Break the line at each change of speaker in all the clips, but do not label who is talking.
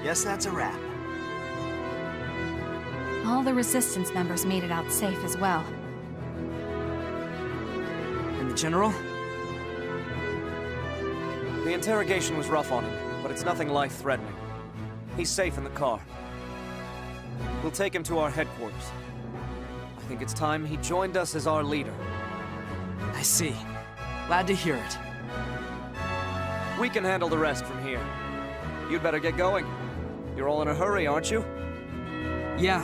Guess that's a wrap.
All the Resistance members made it out safe as well.
And the General?
The interrogation was rough on him, but it's nothing life-threatening. He's safe in the car. We'll take him to our headquarters. I think it's time he joined us as our leader.
I see. Glad to hear it.
We can handle the rest from here. You'd better get going. You're all in a hurry, aren't you?
Yeah.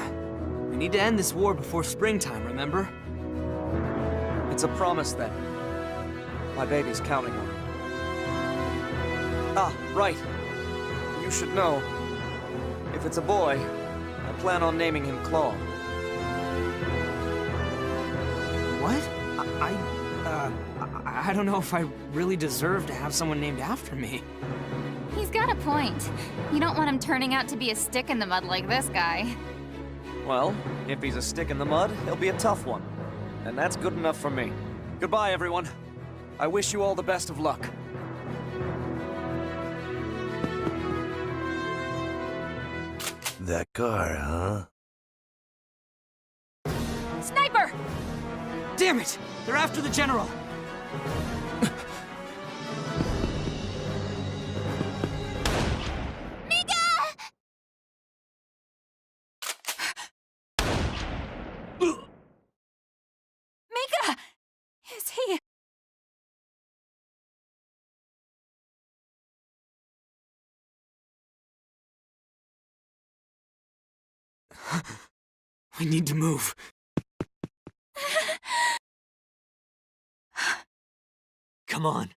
We need to end this war before springtime, remember?
It's a promise, then. My baby's counting on it. Ah, right. You should know. If it's a boy, I plan on naming him Claw.
What? I don't know if I really deserve to have someone named after me.
He's got a point. You don't want him turning out to be a stick in the mud like this guy.
Well, if he's a stick in the mud, he'll be a tough one. And that's good enough for me. Goodbye, everyone. I wish you all the best of luck.
That car, huh?
Sniper!
Damn it! They're after the General!
Mika! Is he...
We need to move. Come on.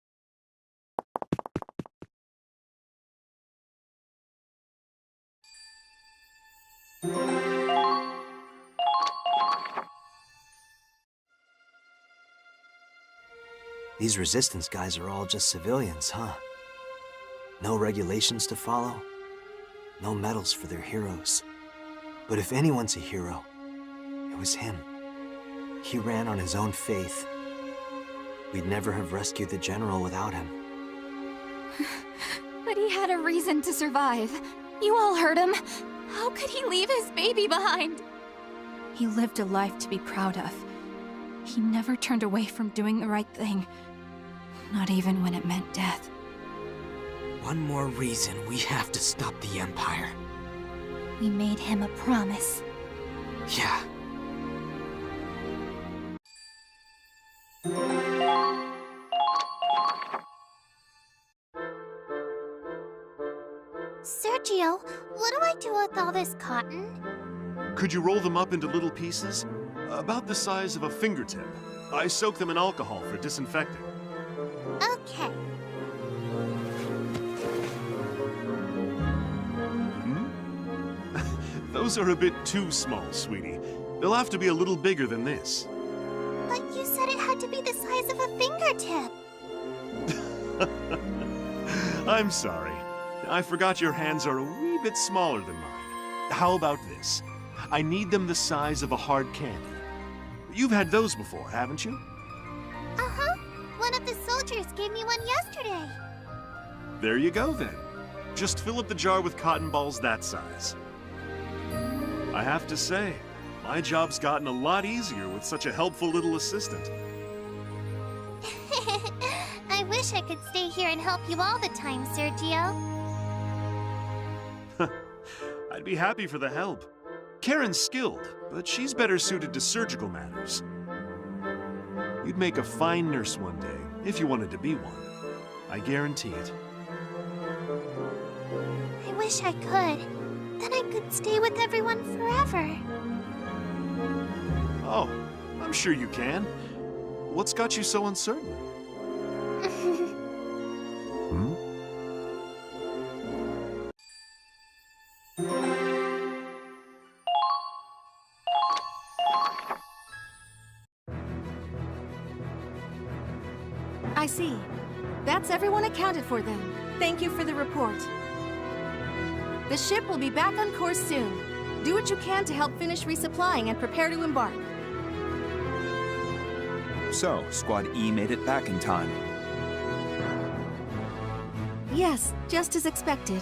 These Resistance guys are all just civilians, huh? No regulations to follow, no medals for their heroes. But if anyone's a hero, it was him. He ran on his own faith. We'd never have rescued the General without him.
But he had a reason to survive. You all heard him. How could he leave his baby behind? He lived a life to be proud of. He never turned away from doing the right thing. Not even when it meant death.
One more reason we have to stop the Empire.
We made him a promise.
Yeah.
Sergio, what do I do with all this cotton?
Could you roll them up into little pieces? About the size of a fingertip. I soak them in alcohol for disinfecting.
Okay.
Those are a bit too small, sweetie. They'll have to be a little bigger than this.
But you said it had to be the size of a fingertip.
I'm sorry. I forgot your hands are a wee bit smaller than mine. How about this? I need them the size of a hard candy. You've had those before, haven't you?
Uh-huh. One of the soldiers gave me one yesterday.
There you go, then. Just fill up the jar with cotton balls that size. I have to say, my job's gotten a lot easier with such a helpful little assistant.
I wish I could stay here and help you all the time, Sergio.
I'd be happy for the help. Karen's skilled, but she's better suited to surgical matters. You'd make a fine nurse one day, if you wanted to be one. I guarantee it.
I wish I could. Then I could stay with everyone forever.
Oh, I'm sure you can. What's got you so uncertain? Hmm?
I see. That's everyone accounted for then. Thank you for the report. The ship will be back on course soon. Do what you can to help finish resupplying and prepare to embark.
So, Squad E made it back in time.
Yes, just as expected.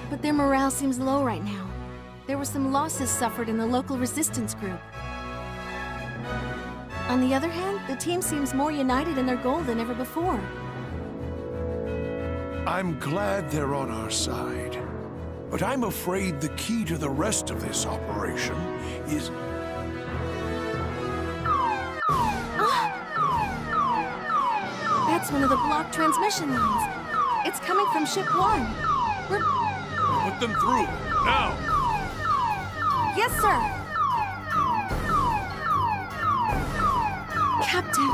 but their morale seems low right now. There were some losses suffered in the local resistance group. On the other hand, the team seems more united in their goal than ever before.
I'm glad they're on our side. But I'm afraid the key to the rest of this operation is...
That's one of the blocked transmission lines. It's coming from Ship 1.
Put them through, now!
Yes, sir! Captain.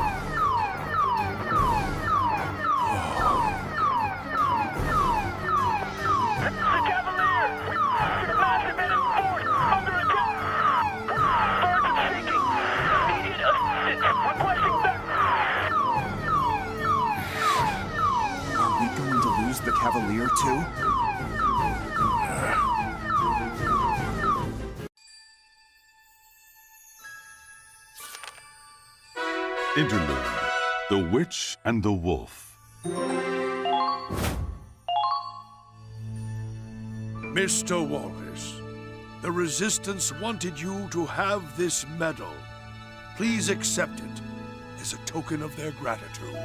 The Cavalier, too?
Interlude: The Witch and the Wolf.
Mr. Wallace, the Resistance wanted you to have this medal. Please accept it as a token of their gratitude.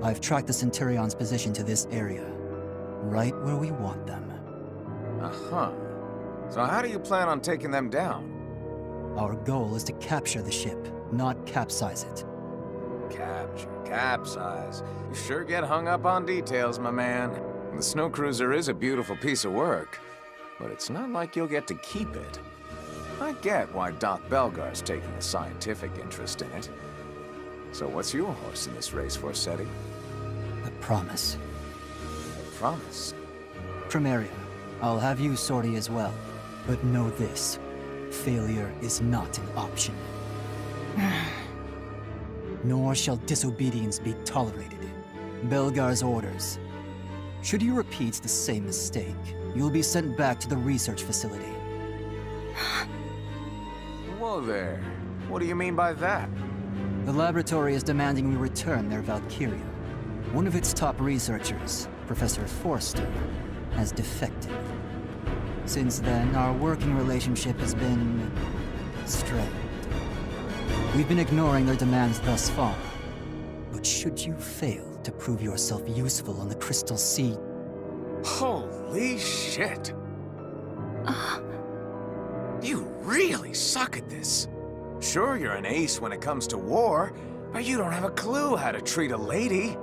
I've tracked the Centurion's position to this area, right where we want them.
Uh-huh. So how do you plan on taking them down?
Our goal is to capture the ship, not capsize it.
Capsize. You sure get hung up on details, my man. The snow cruiser is a beautiful piece of work, but it's not like you'll get to keep it. I get why Doc Belgar's taking a scientific interest in it. So what's your horse in this race, Forseti?
A promise.
A promise?
Primaria, I'll have you sortie as well. But know this, failure is not an option. Nor shall disobedience be tolerated. Belgar's orders. Should you repeat the same mistake, you'll be sent back to the research facility.
Whoa there. What do you mean by that?
The laboratory is demanding we return their Valkyria. One of its top researchers, Professor Forster, has defected. Since then, our working relationship has been strained. We've been ignoring their demands thus far. But should you fail to prove yourself useful on the Crystal Sea...
Holy shit! You really suck at this. Sure, you're an ace when it comes to war, but you don't have a clue how to treat a lady.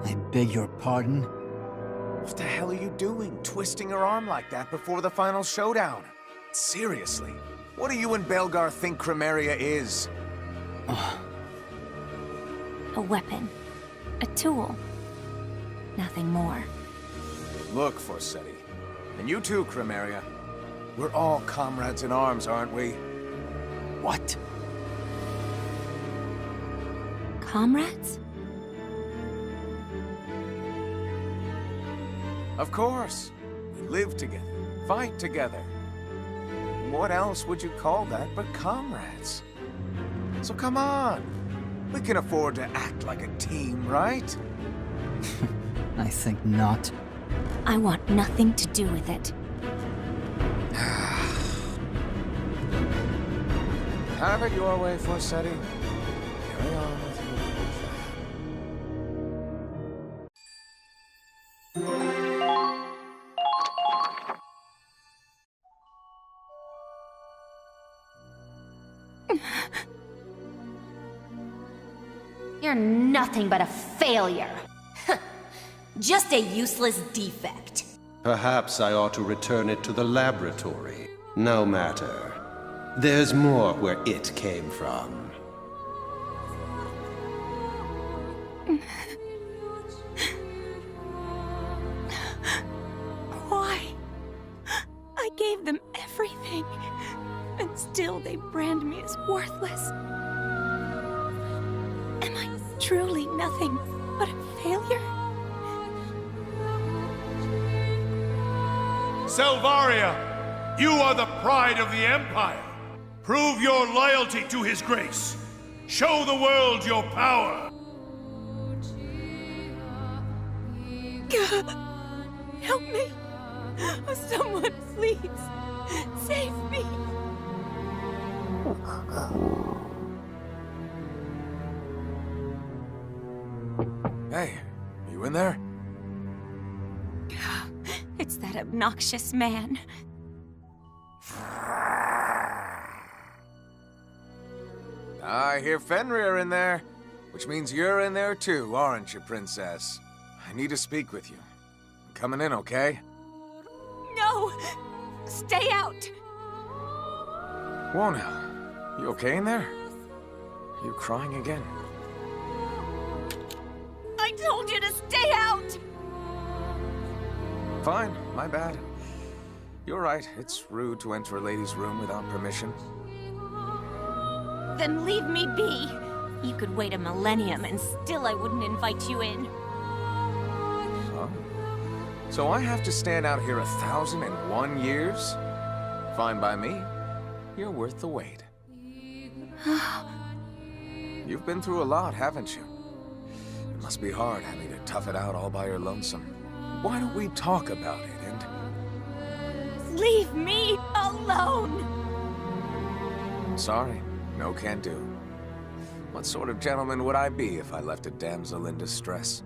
I beg your pardon?
What the hell are you doing, twisting her arm like that before the final showdown? Seriously, what do you and Belgar think Primaria is?
A weapon. A tool. Nothing more.
Look, Forseti, and you too, Primaria. We're all comrades in arms, aren't we?
What?
Comrades?
Of course. We live together, fight together. What else would you call that but comrades? So come on. We can afford to act like a team, right?
I think not.
I want nothing to do with it.
Have it your way, Forseti. Carry on with your
You're nothing but a failure. Just a useless defect.
Perhaps I ought to return it to the laboratory. No matter. There's more where it came from.
Why? I gave them everything, and still they brand me as worthless. Am I truly nothing but a failure?
Selvaria, you are the pride of the Empire. Prove your loyalty to His grace. Show the world your power.
Help me! Oh, someone, please! Save me!
Hey, you in there?
It's that obnoxious man.
I hear Fenrir in there, which means you're in there too, aren't you, Princess? I need to speak with you. I'm coming in, okay?
No! Stay out!
Wonell, you okay in there? You crying again?
I told you to stay out!
Fine, my bad. You're right, it's rude to enter a lady's room without permission.
Then leave me be. You could wait a millennium and still I wouldn't invite you in.
Oh? So I have to stand out here 1,001 years? Fine by me. You're worth the wait. You've been through a lot, haven't you? It must be hard having to tough it out all by your lonesome. Why don't we talk about it and...
Leave me alone!
Sorry, no can do. What sort of gentleman would I be if I left a damsel in distress?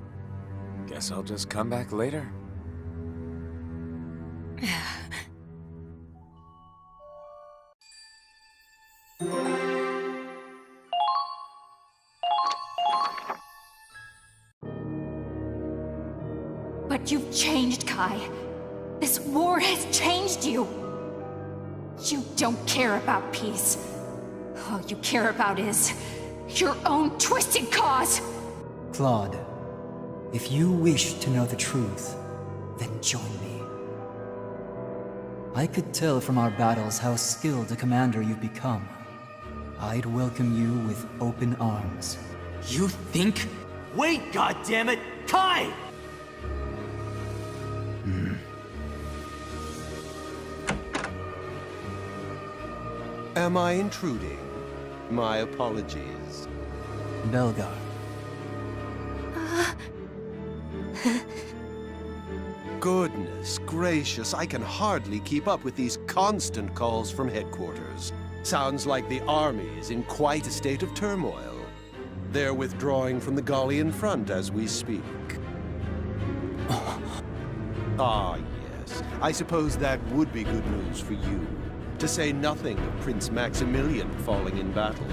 Guess I'll just come back later.
But you've changed, Kai. This war has changed you. You don't care about peace. All you care about is your own twisted cause.
Claude, if you wish to know the truth, then join me. I could tell from our battles how skilled a commander you've become. I'd welcome you with open arms.
You think? Wait, goddammit! Kai!
Am I intruding? My apologies.
Belgar.
Goodness gracious, I can hardly keep up with these constant calls from headquarters. Sounds like the army is in quite a state of turmoil. They're withdrawing from the Gallian front as we speak. Ah, yes. I suppose that would be good news for you. To say nothing of Prince Maximilian falling in battle.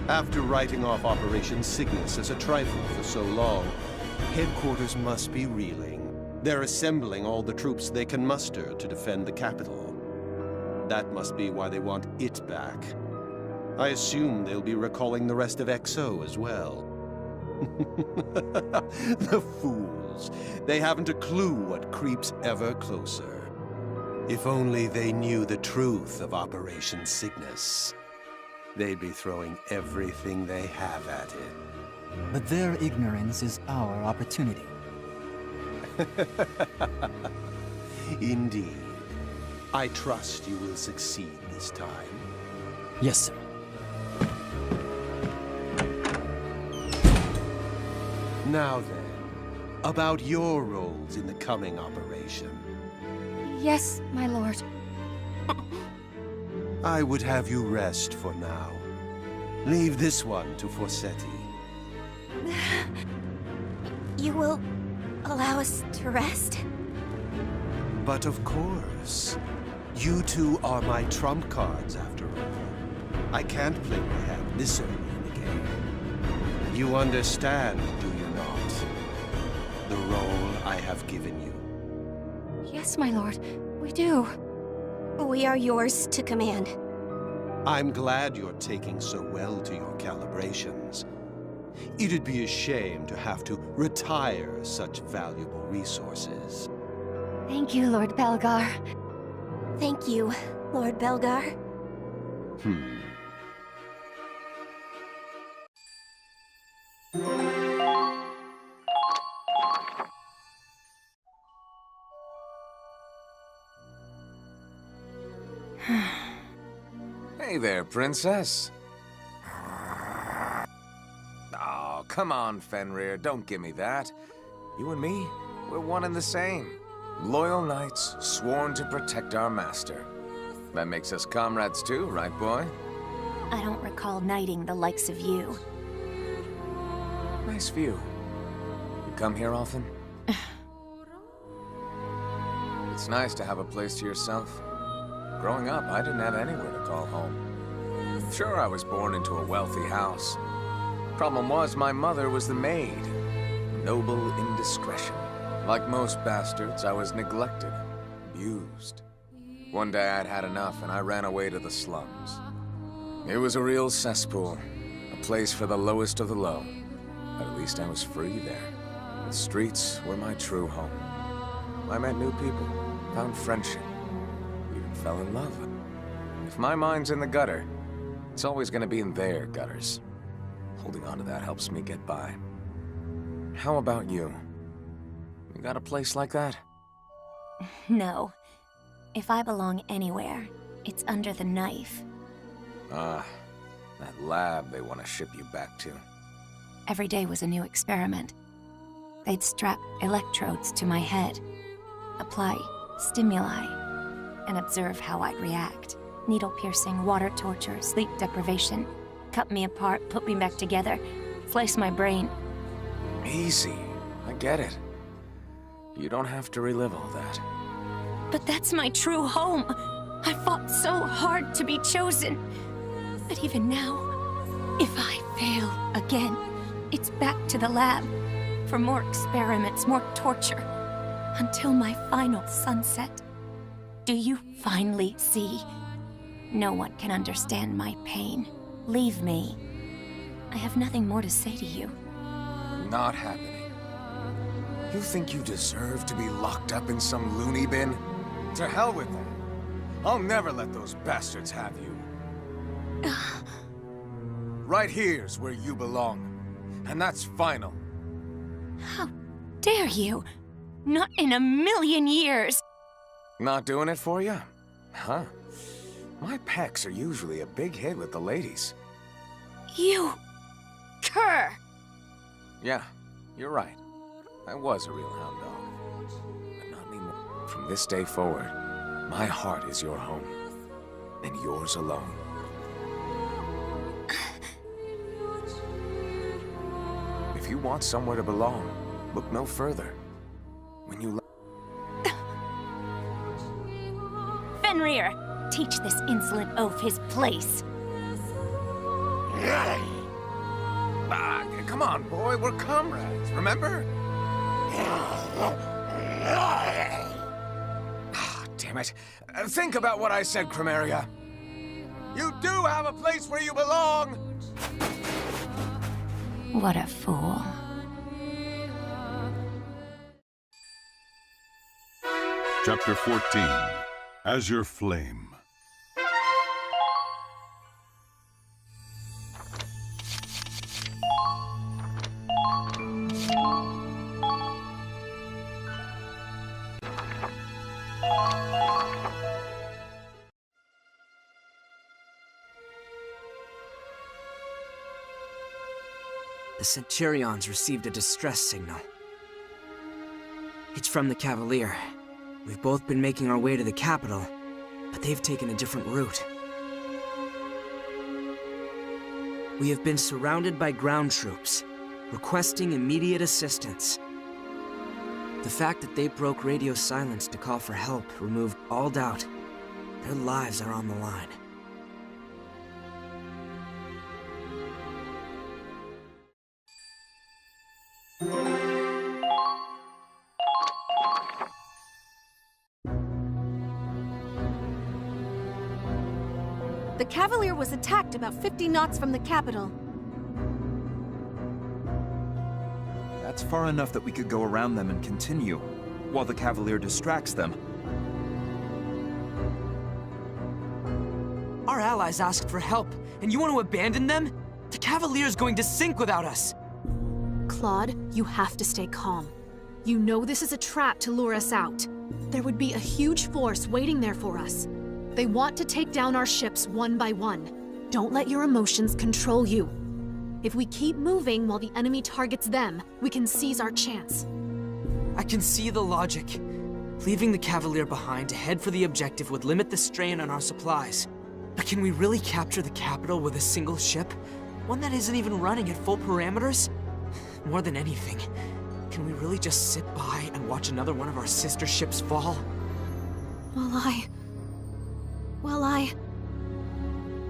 After writing off Operation Cygnus as a trifle for so long, headquarters must be reeling. They're assembling all the troops they can muster to defend the capital. That must be why they want it back. I assume they'll be recalling the rest of XO as well. The fools. They haven't a clue what creeps ever closer. If only they knew the truth of Operation Cygnus, they'd be throwing everything they have at it.
But their ignorance is our opportunity.
Indeed. I trust you will succeed this time.
Yes, sir.
Now then, about your roles in the coming operation.
Yes, my lord.
I would have you rest for now. Leave this one to Forsetti.
You will allow us to rest?
But of course. You two are my trump cards, after all. I can't play my hand this early in the game. You understand, do you not? The role I have given you.
Yes, my lord. We do.
We are yours to command.
I'm glad you're taking so well to your calibrations. It'd be a shame to have to retire such valuable resources.
Thank you, Lord Belgar.
Thank you, Lord Belgar.
Hmm.
Hey there, princess. Oh, come on, Fenrir, don't give me that. You and me, we're one and the same. Loyal knights, sworn to protect our master. That makes us comrades too, right, boy?
I don't recall knighting the likes of you.
Nice view. You come here often? It's nice to have a place to yourself. Growing up, I didn't have anywhere to call home. Sure, I was born into a wealthy house. Problem was, my mother was the maid. Noble indiscretion. Like most bastards, I was neglected, abused. One day I'd had enough and I ran away to the slums. It was a real cesspool, a place for the lowest of the low. But at least I was free there. The streets were my true home. I met new people, found friendship, even fell in love. If my mind's in the gutter, it's always gonna be in their gutters. Holding on to that helps me get by. How about you? You got a place like that?
No. If I belong anywhere, it's under the knife.
Ah, that lab they want to ship you back to.
Every day was a new experiment. They'd strap electrodes to my head, apply stimuli, and observe how I'd react. Needle piercing, water torture, sleep deprivation. Cut me apart, put me back together, slice my brain.
Easy. I get it. You don't have to relive all that.
But that's my true home. I fought so hard to be chosen. But even now, if I fail again, it's back to the lab. For more experiments, more torture. Until my final sunset. Do you finally see? No one can understand my pain. Leave me. I have nothing more to say to you.
Not happening. You think you deserve to be locked up in some loony bin? To hell with that. I'll never let those bastards have you. Right here's where you belong. And that's final.
How dare you? Not in a million years!
Not doing it for you? Huh. My pecs are usually a big hit with the ladies.
You... cur!
Yeah, you're right. I was a real hound dog. But not anymore. From this day forward, my heart is your home. And yours alone. If you want somewhere to belong, look no further. When you...
Fenrir! Teach this insolent oaf his place.
Come on, boy, we're comrades, remember? Damn it. Think about what I said, Chromaria. You do have a place where you belong!
What a fool.
Chapter 14, Azure Flame.
The Centurions received a distress signal. It's from the Cavalier. We've both been making our way to the capital, but they've taken a different route. We have been surrounded by ground troops, requesting immediate assistance. The fact that they broke radio silence to call for help removed all doubt. Their lives are on the line.
The Cavalier was attacked about 50 knots from the capital.
That's far enough that we could go around them and continue, while the Cavalier distracts them.
Our allies asked for help, and you want to abandon them? The Cavalier's going to sink without us!
Claude, you have to stay calm. You know this is a trap to lure us out. There would be a huge force waiting there for us. They want to take down our ships one by one. Don't let your emotions control you. If we keep moving while the enemy targets them, we can seize our chance.
I can see the logic. Leaving the Cavalier behind to head for the objective would limit the strain on our supplies. But can we really capture the capital with a single ship? One that isn't even running at full parameters? More than anything, can we really just sit by and watch another one of our sister ships fall?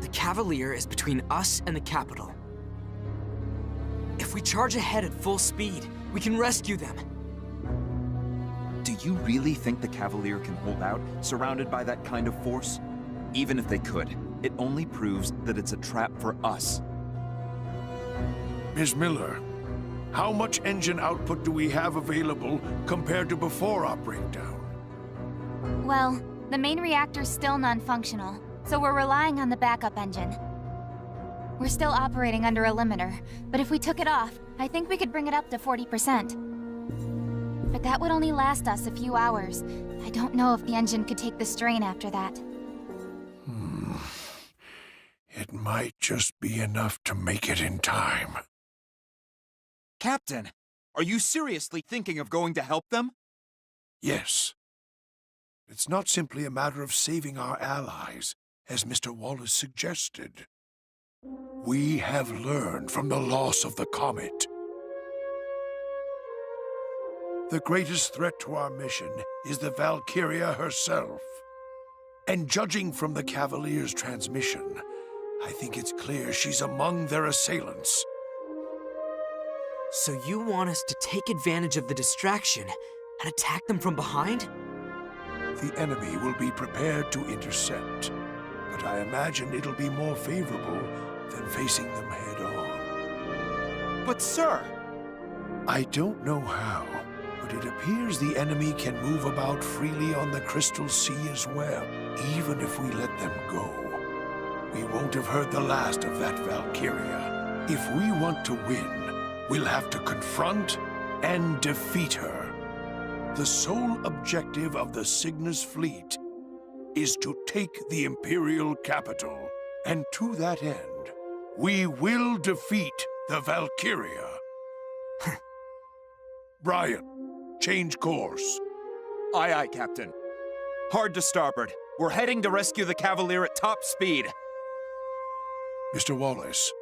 The Cavalier is between us and the capital. If we charge ahead at full speed, we can rescue them.
Do you really think the Cavalier can hold out, surrounded by that kind of force? Even if they could, it only proves that it's a trap for us.
Ms. Miller, how much engine output do we have available compared to before our breakdown?
Well, the main reactor's still non-functional, so we're relying on the backup engine. We're still operating under a limiter, but if we took it off, I think we could bring it up to 40%. But that would only last us a few hours. I don't know if the engine could take the strain after that.
It might just be enough to make it in time.
Captain, are you seriously thinking of going to help them?
Yes. It's not simply a matter of saving our allies, as Mr. Wallace suggested. We have learned from the loss of the comet. The greatest threat to our mission is the Valkyria herself. And judging from the Cavalier's transmission, I think it's clear she's among their assailants.
So you want us to take advantage of the distraction and attack them from behind?
The enemy will be prepared to intercept, but I imagine it'll be more favorable than facing them head-on.
But sir!
I don't know how, but it appears the enemy can move about freely on the Crystal Sea as well, even if we let them go. We won't have heard the last of that Valkyria. If we want to win, we'll have to confront and defeat her. The sole objective of the Cygnus fleet is to take the Imperial capital, and to that end, we will defeat the Valkyria. Brian, change course.
Aye, aye, Captain. Hard to starboard. We're heading to rescue the Cavalier at top speed.
Mr. Wallace,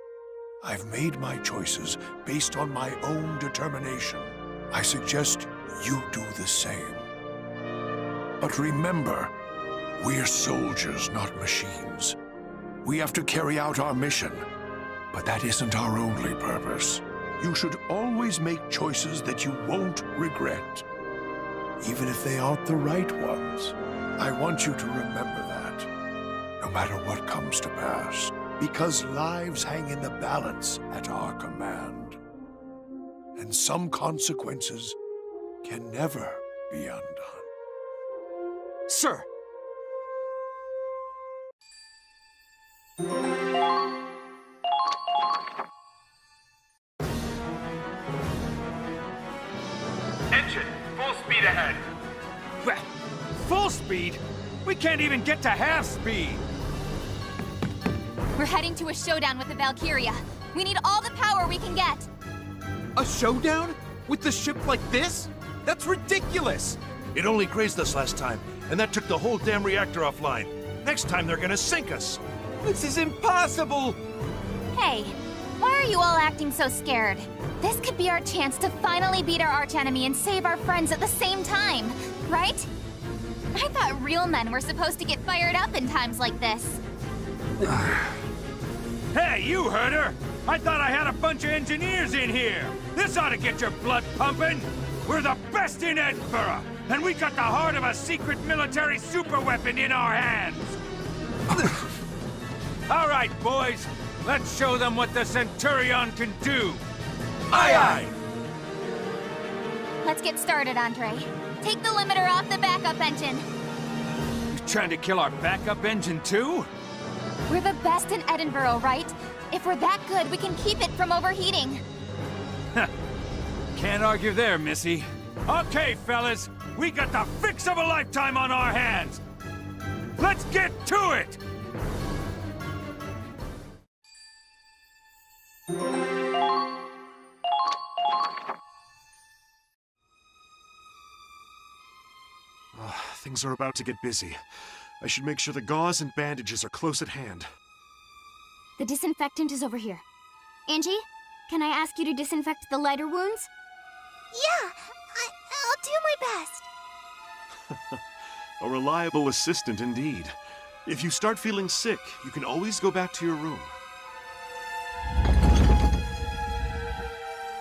I've made my choices based on my own determination. I suggest you do the same. But remember, we're soldiers, not machines. We have to carry out our mission, but that isn't our only purpose. You should always make choices that you won't regret, even if they aren't the right ones. I want you to remember that, no matter what comes to pass, because lives hang in the balance at our command. And some consequences can never be undone.
Sir!
Engine, full speed ahead.
Well, full speed? We can't even get to half speed.
We're heading to a showdown with the Valkyria. We need all the power we can get.
A showdown? With the ship like this? That's ridiculous!
It only grazed us last time, and that took the whole damn reactor offline. Next time they're gonna sink us.
This is impossible!
Hey, why are you all acting so scared? This could be our chance to finally beat our archenemy and save our friends at the same time, right? I thought real men were supposed to get fired up in times like this.
Hey, you heard her! I thought I had a bunch of engineers in here! This ought to get your blood pumping! We're the best in Edinburgh! And we got the heart of a secret military superweapon in our hands! All right, boys. Let's show them what the Centurion can do! Aye, aye!
Let's get started, Andre. Take the limiter off the backup engine.
You trying to kill our backup engine, too?
We're the best in Edinburgh, right? If we're that good, we can keep it from overheating.
Can't argue there, Missy. Okay, fellas. We got the fix of a lifetime on our hands. Let's get to it!
Things are about to get busy. I should make sure the gauze and bandages are close at hand.
The disinfectant is over here. Angie, can I ask you to disinfect the lighter wounds? Yeah, I'll do my best.
A reliable assistant indeed. If you start feeling sick, you can always go back to your room.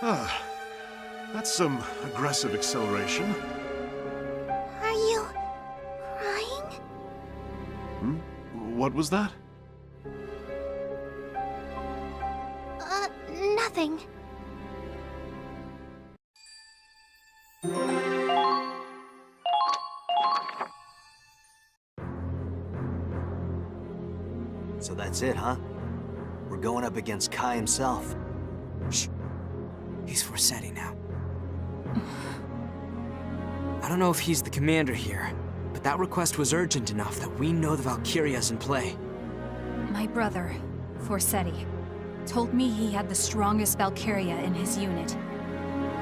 That's some aggressive acceleration.
Are you crying?
What was that?
Nothing.
So that's it, huh? We're going up against Kai himself.
Shh. He's Forsetti now. I don't know if he's the commander here, but that request was urgent enough that we know the Valkyria's in play.
My brother, Forsetti, told me he had the strongest Valkyria in his unit.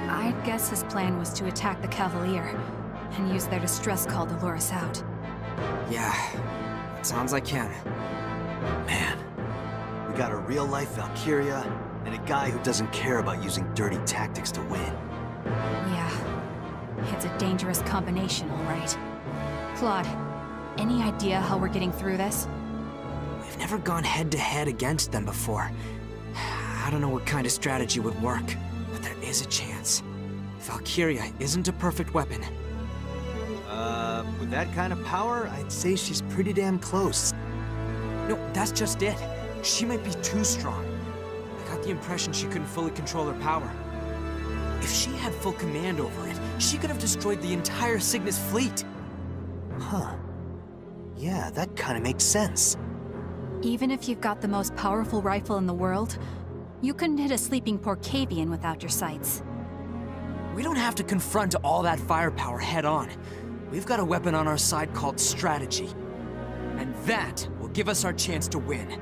I guess his plan was to attack the Cavalier and use their distress call to lure us out.
Yeah, it sounds like him.
Man, we got a real-life Valkyria and a guy who doesn't care about using dirty tactics to win.
Yeah, it's a dangerous combination, all right. Claude, any idea how we're getting through this?
We've never gone head-to-head against them before. I don't know what kind of strategy would work, but there is a chance. Valkyria isn't a perfect weapon.
With that kind of power, I'd say she's pretty damn close.
No, that's just it. She might be too strong. I got the impression she couldn't fully control her power. If she had full command over it, she could have destroyed the entire Cygnus fleet.
Huh. Yeah, that kind of makes sense.
Even if you've got the most powerful rifle in the world, you couldn't hit a sleeping Porcavian without your sights.
We don't have to confront all that firepower head-on. We've got a weapon on our side called strategy. And that will give us our chance to win.